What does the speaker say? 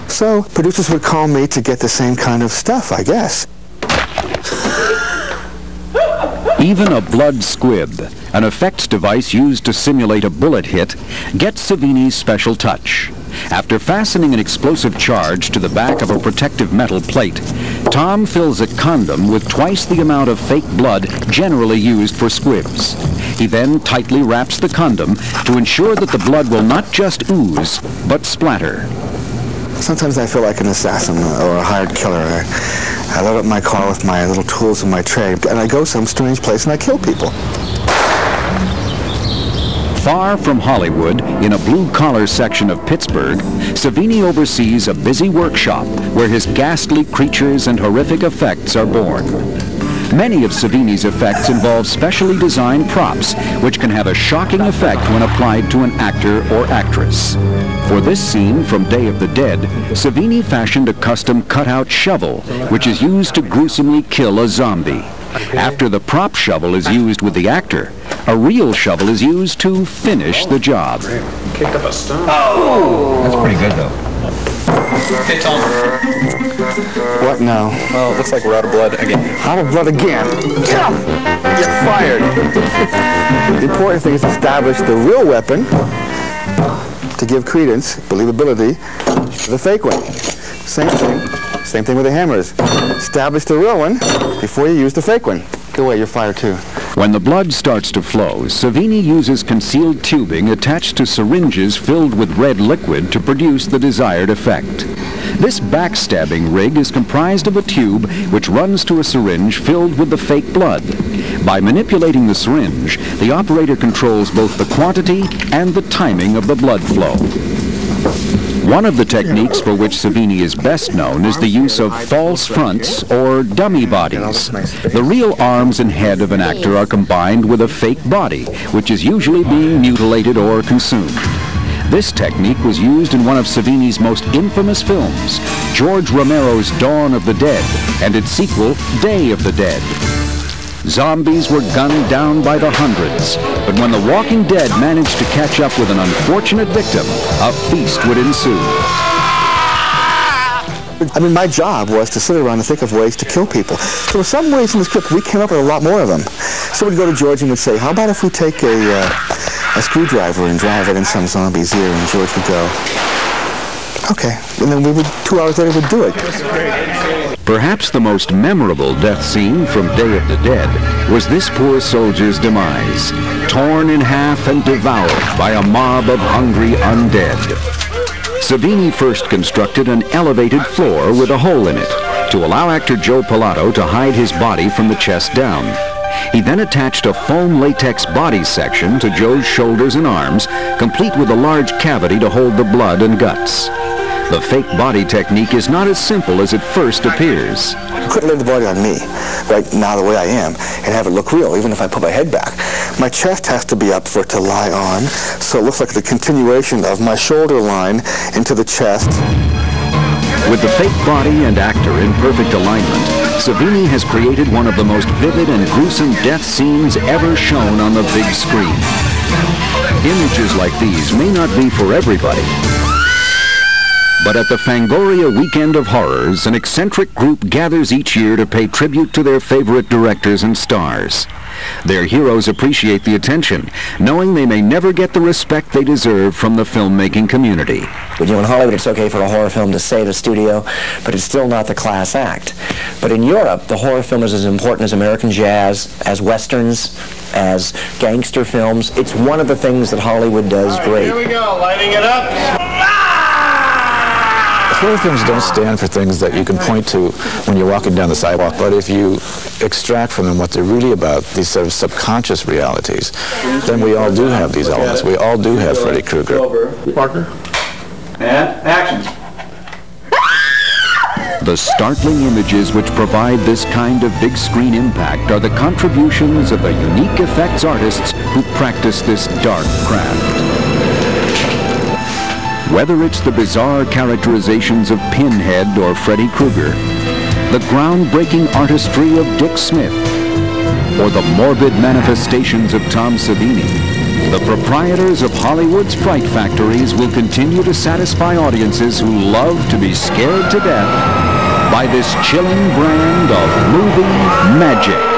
So producers would call me to get the same kind of stuff, I guess. Even a blood squib, an effects device used to simulate a bullet hit, gets Sabini's special touch. After fastening an explosive charge to the back of a protective metal plate, Tom fills a condom with twice the amount of fake blood generally used for squibs. He then tightly wraps the condom to ensure that the blood will not just ooze, but splatter. Sometimes I feel like an assassin or a hired killer. I load up my car with my little tools in my trade, and I go some strange place and I kill people. Far from Hollywood, in a blue-collar section of Pittsburgh, Sabini oversees a busy workshop where his ghastly creatures and horrific effects are born. Many of Sabini's effects involve specially designed props, which can have a shocking effect when applied to an actor or actress. For this scene from Day of the Dead, Sabini fashioned a custom cutout shovel, which is used to gruesomely kill a zombie. After the prop shovel is used with the actor, a real shovel is used to finish the job. Kicked up a stone. Oh! That's pretty good, though. Hey, Tom. What now? Well, it looks like we're out of blood again. Out of blood again? Get fired. The important thing is to establish the real weapon to give credence, believability, to the fake one. Same thing with the hammers. Establish the real one before you use the fake one. Go away, you're fired too. When the blood starts to flow, Sabini uses concealed tubing attached to syringes filled with red liquid to produce the desired effect. This backstabbing rig is comprised of a tube which runs to a syringe filled with the fake blood. By manipulating the syringe, the operator controls both the quantity and the timing of the blood flow. One of the techniques for which Sabini is best known is the use of false fronts or dummy bodies. The real arms and head of an actor are combined with a fake body, which is usually being mutilated or consumed. This technique was used in one of Sabini's most infamous films, George Romero's Dawn of the Dead, and its sequel, Day of the Dead. Zombies were gunned down by the hundreds, but when the Walking Dead managed to catch up with an unfortunate victim, a feast would ensue. I mean, my job was to sit around and think of ways to kill people. So in some ways in the script, we came up with a lot more of them. So we'd go to George and would say, how about if we take a screwdriver and drive it in some zombie's ear? And George would go, okay. And then 2 hours later, we'd do it. Perhaps the most memorable death scene from Day of the Dead was this poor soldier's demise, torn in half and devoured by a mob of hungry undead. Sabini first constructed an elevated floor with a hole in it to allow actor Joe Pilato to hide his body from the chest down. He then attached a foam latex body section to Joe's shoulders and arms, complete with a large cavity to hold the blood and guts. The fake body technique is not as simple as it first appears. I couldn't lay the body on me, right now the way I am, and have it look real, even if I put my head back. My chest has to be up for it to lie on, so it looks like the continuation of my shoulder line into the chest. With the fake body and actor in perfect alignment, Sabini has created one of the most vivid and gruesome death scenes ever shown on the big screen. Images like these may not be for everybody, but at the Fangoria Weekend of Horrors, an eccentric group gathers each year to pay tribute to their favorite directors and stars. Their heroes appreciate the attention, knowing they may never get the respect they deserve from the filmmaking community. But, in Hollywood it's okay for a horror film to save a studio, but it's still not the class act. But in Europe, the horror film is as important as American jazz, as westerns, as gangster films. It's one of the things that Hollywood does great. Here we go, lighting it up. Horror films don't stand for things that you can point to when you're walking down the sidewalk, but if you extract from them what they're really about, these sort of subconscious realities, then we all do have these elements. We all do have Freddy Krueger. Parker. And action. The startling images which provide this kind of big screen impact are the contributions of the unique effects artists who practice this dark craft. Whether it's the bizarre characterizations of Pinhead or Freddy Krueger, the groundbreaking artistry of Dick Smith, or the morbid manifestations of Tom Sabini, the proprietors of Hollywood's fright factories will continue to satisfy audiences who love to be scared to death by this chilling brand of movie magic.